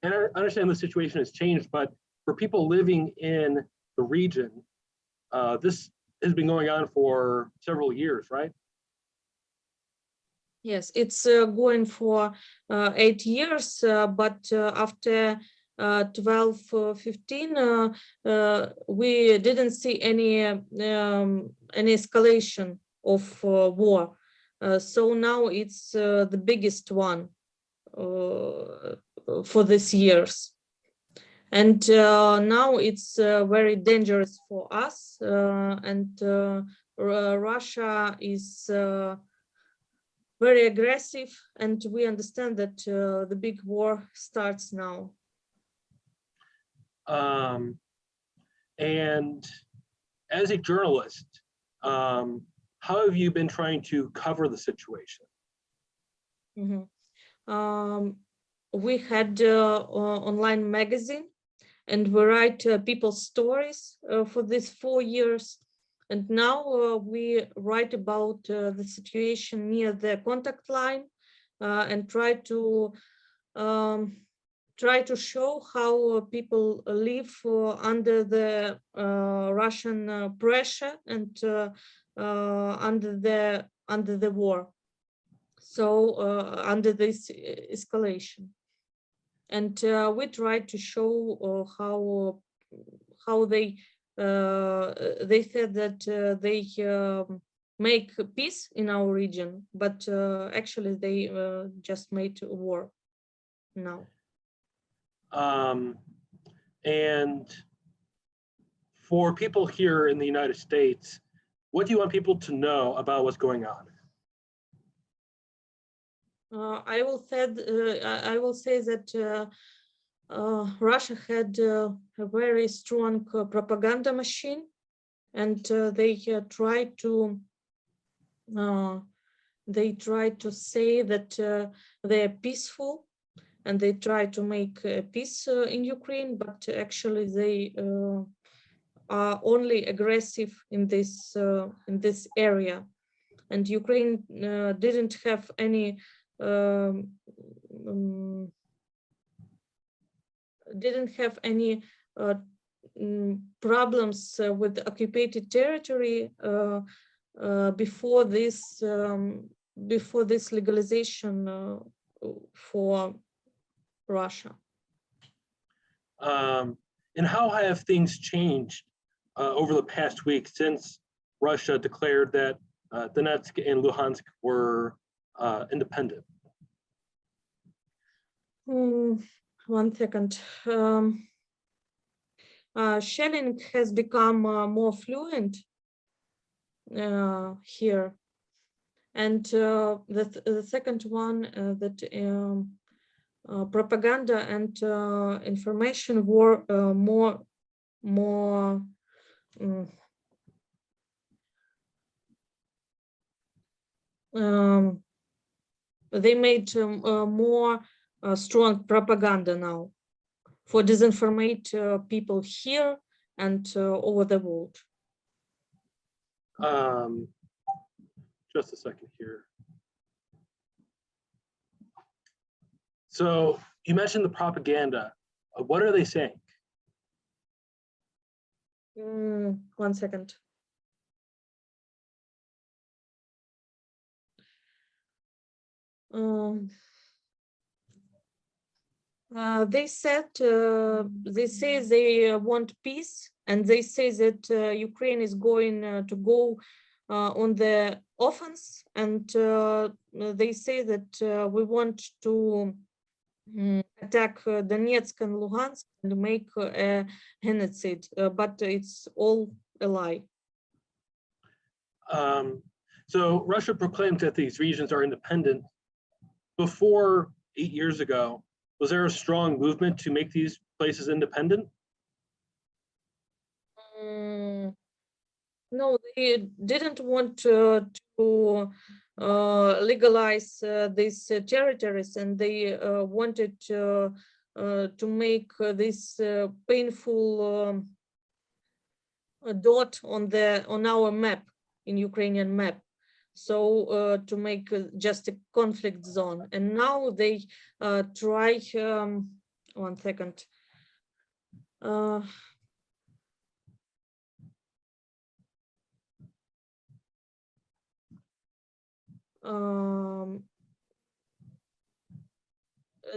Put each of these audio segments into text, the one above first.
and I understand the situation has changed, but for people living in the region, this has been going on for several years, right? Yes, it's going for 8 years, but after 12, 15, we didn't see any escalation of war. So now it's the biggest one for these years. And now it's very dangerous for us, and Russia is very aggressive, and we understand that the big war starts now. And as a journalist, how have you been trying to cover the situation? We had online magazine, and we write people's stories for these 4 years. And now we write about the situation near the contact line and try to show how people live under the Russian pressure and under the war. So under this escalation, and we try to show how they said that they make peace in our region, but actually they just made war now. And for people here in the United States, what do you want people to know about what's going on? I will say that Russia had a very strong propaganda machine, and they try to say that they are peaceful, and they try to make peace in Ukraine, but actually they are only aggressive in this area, and Ukraine didn't have any problems with occupied territory before this legalization for Russia. And how have things changed over the past week since Russia declared that Donetsk and Luhansk were independent? 1 second. Shelling has become more fluent here, and the second one that propaganda and information were more they made more strong propaganda now for disinformate people here and over the world. Just a second here. So you mentioned the propaganda. What are they saying? 1 second. They say they want peace, and they say that Ukraine is going to go on the offense, and they say that we want to attack Donetsk and Luhansk and make a genocide, but it's all a lie. So Russia proclaims that these regions are independent. Before 8 years ago, was there a strong movement to make these places independent? No, they didn't want to legalize these territories, and they wanted to make this painful dot on our map, in Ukrainian map. So to make just a conflict zone, and now they try 1 second. Uh, um,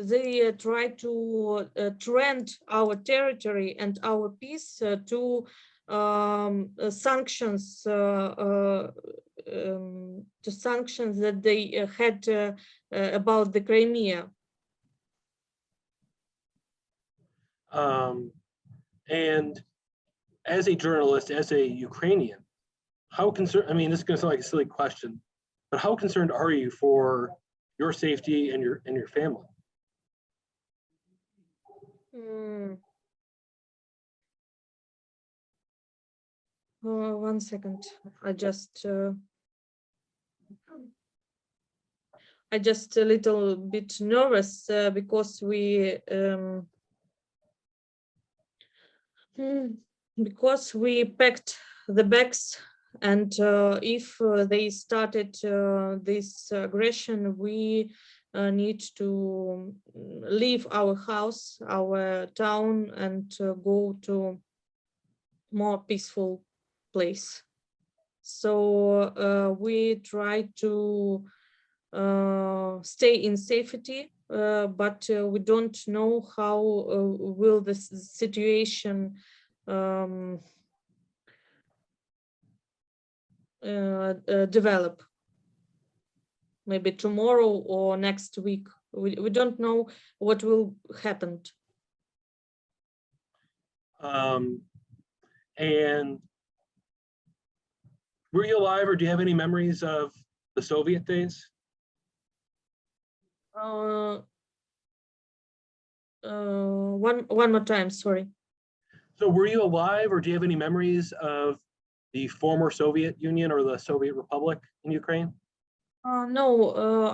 they try to trend our territory and our peace to sanctions that they had about the Crimea. And as a journalist, as a Ukrainian, how concerned, I mean, this is going to sound like a silly question, but how concerned are you for your safety and your family? 1 second. I just a little bit nervous because we packed the bags, and if they started this aggression, we need to leave our house, our town, and go to more peaceful place. So we try to stay in safety, but we don't know how will the situation develop. Maybe tomorrow or next week. We don't know what will happen. And were you alive, or do you have any memories of the Soviet days? One more time, sorry. So were you alive, or do you have any memories of the former Soviet Union or the Soviet Republic in Ukraine? No,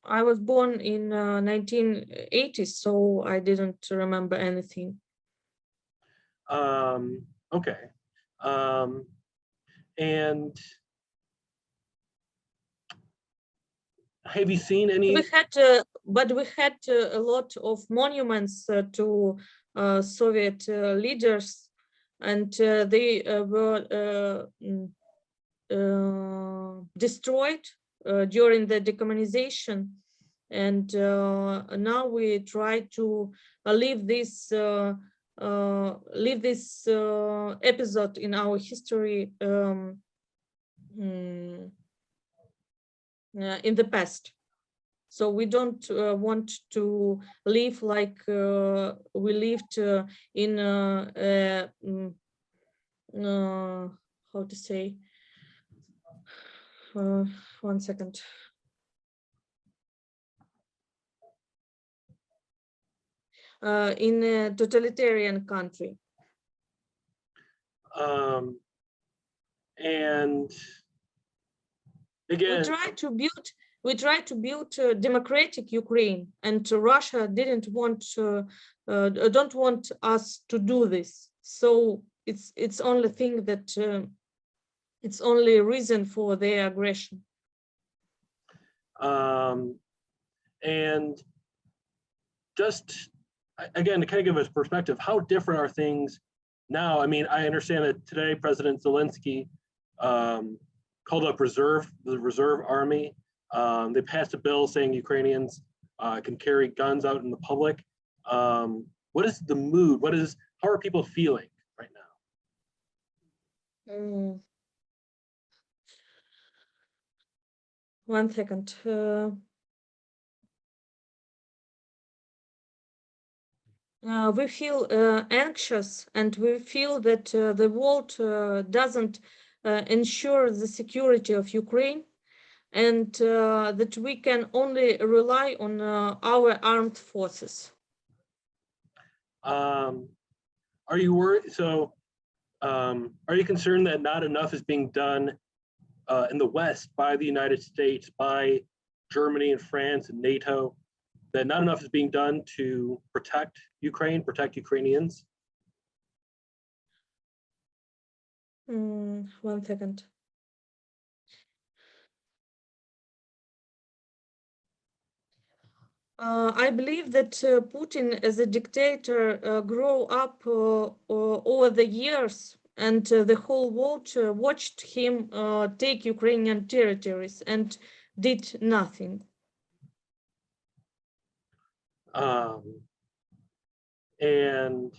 I was born in 1980, so I didn't remember anything. Okay. And have you seen any? But we had a lot of monuments to Soviet leaders, and they were destroyed during the decommunization. And now we try to leave this episode in our history in the past. So we don't want to live like we lived in how to say, 1 second. In a totalitarian country. And again, we try to build a democratic Ukraine, and Russia don't want us to do this. So it's only thing that it's only reason for their aggression. And just again, to kind of give us perspective, how different are things now? I mean, I understand that today President Zelensky called up the reserve army. They passed a bill saying Ukrainians can carry guns out in the public. What is the mood? How are people feeling right now? 1 second. We feel anxious, and we feel that the world doesn't ensure the security of Ukraine, and that we can only rely on our armed forces. Are you worried? So, are you concerned that not enough is being done in the West by the United States, by Germany and France and NATO, that not enough is being done to protect Ukraine, protect Ukrainians? 1 second. I believe that Putin, as a dictator, grew up over the years, and the whole world watched him take Ukrainian territories and did nothing. And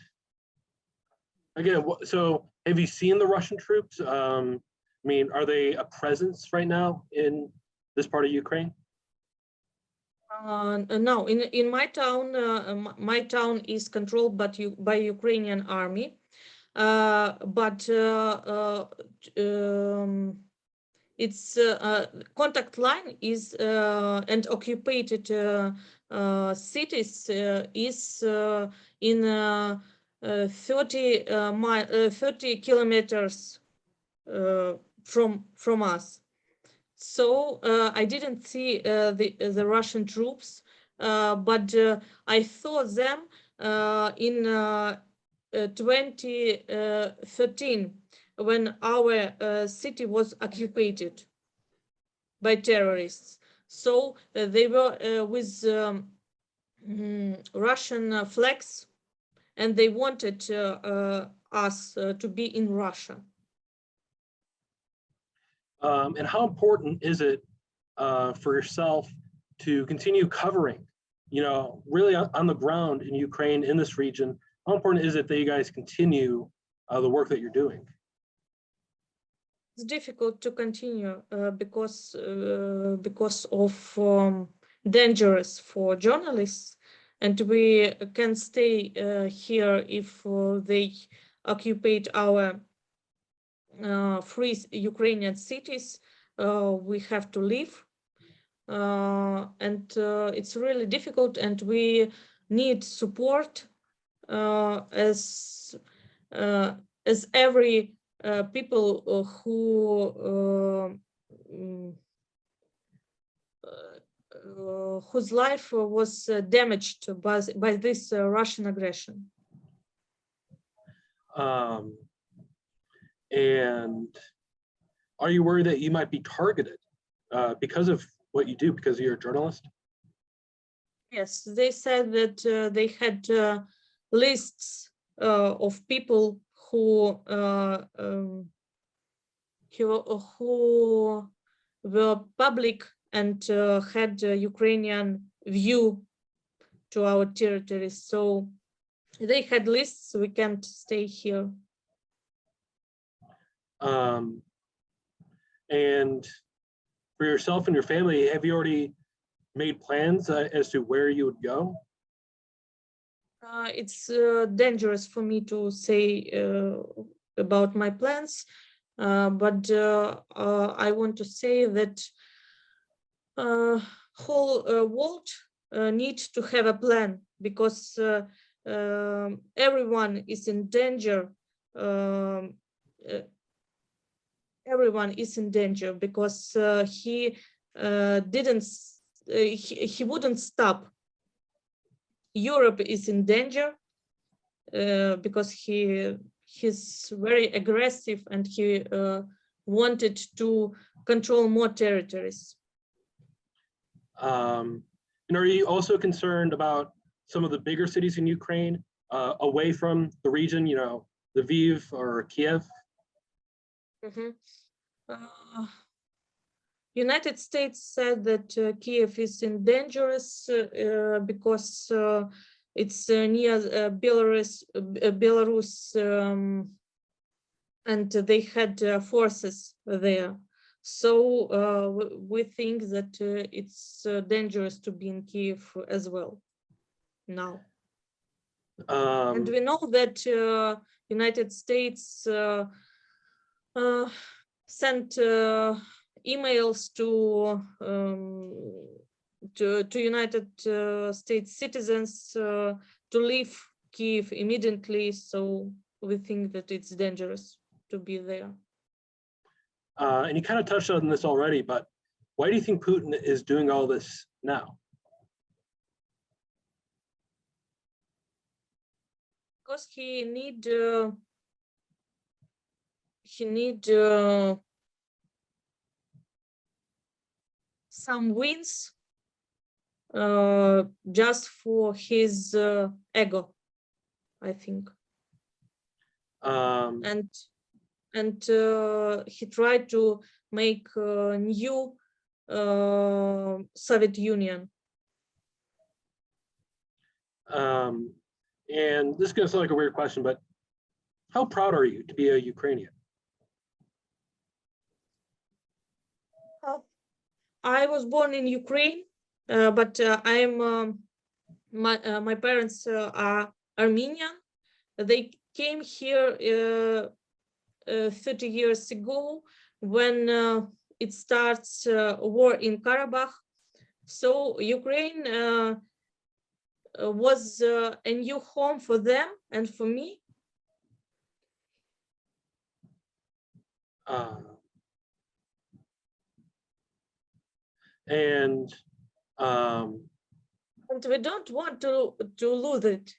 again, so have you seen the Russian troops? I mean, are they a presence right now in this part of Ukraine? No, in my town, my town is controlled by Ukrainian army, but its contact line is and occupied cities is in 30 kilometers from us. So I didn't see the Russian troops, but I saw them in 2013 when our city was occupied by terrorists. So they were with Russian flags, and they wanted us to be in Russia. And how important is it for yourself to continue covering, really on the ground in Ukraine, in this region? How important is it that you guys continue the work that you're doing? It's difficult to continue because of dangerous for journalists, and we can stay here if they occupy our free Ukrainian cities. We have to leave, and it's really difficult, and we need support as every people whose life was damaged by this Russian aggression. And are you worried that you might be targeted because of what you do, because you're a journalist? Yes, they said that they had lists of people who were public and had Ukrainian view to our territories. So they had lists. We can't stay here. And for yourself and your family, have you already made plans as to where you would go? It's dangerous for me to say about my plans, but I want to say that whole world needs to have a plan, because everyone is in danger. Everyone is in danger because he wouldn't stop. Europe is in danger because he's very aggressive, and he wanted to control more territories. And are you also concerned about some of the bigger cities in Ukraine away from the region, Lviv or Kiev? United States said that Kiev is in dangerous because it's near Belarus, and they had forces there. So we think that it's dangerous to be in Kiev as well now. And we know that United States sent emails to United States citizens to leave Kiev immediately. So we think that it's dangerous to be there. And you kind of touched on this already, but why do you think Putin is doing all this now? Because he need some wins just for his ego, I think. And he tried to make a new Soviet Union. And this is going to sound like a weird question, but how proud are you to be a Ukrainian? I was born in Ukraine, but my parents are Armenian. They came here 30 years ago when it starts war in Karabakh. So Ukraine was a new home for them and for me. And we don't want to lose it.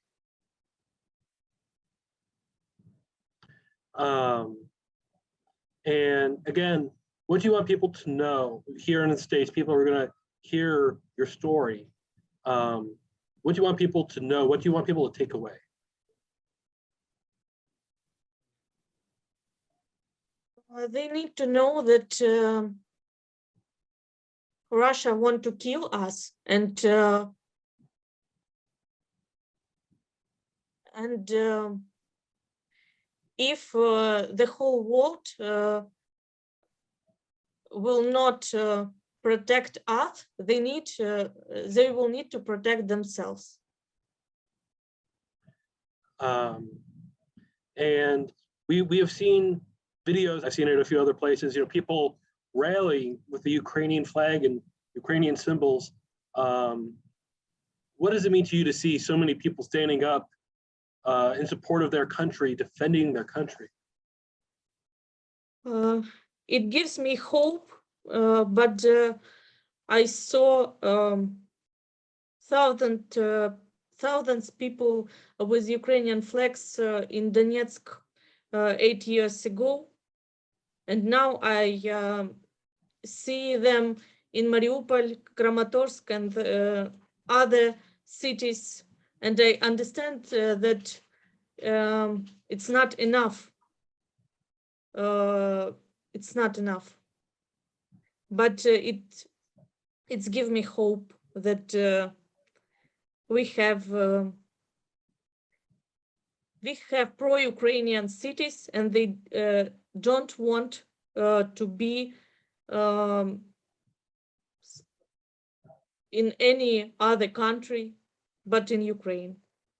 And again, what do you want people to know here in the States? People are going to hear your story. What do you want people to know? What do you want people to take away? They need to know that Russia want to kill us, and if the whole world will not protect us, they will need to protect themselves. And we have seen videos. I've seen it a few other places. You know, people rallying with the Ukrainian flag and Ukrainian symbols. What does it mean to you to see so many people standing up in support of their country, defending their country? It gives me hope, but I saw thousands people with Ukrainian flags in Donetsk 8 years ago, and now I see them in Mariupol, Kramatorsk, and other cities, and I understand that it's not enough. It's not enough, but it's give me hope that we have pro-Ukrainian cities, and they don't want to be in any other country but in Ukraine.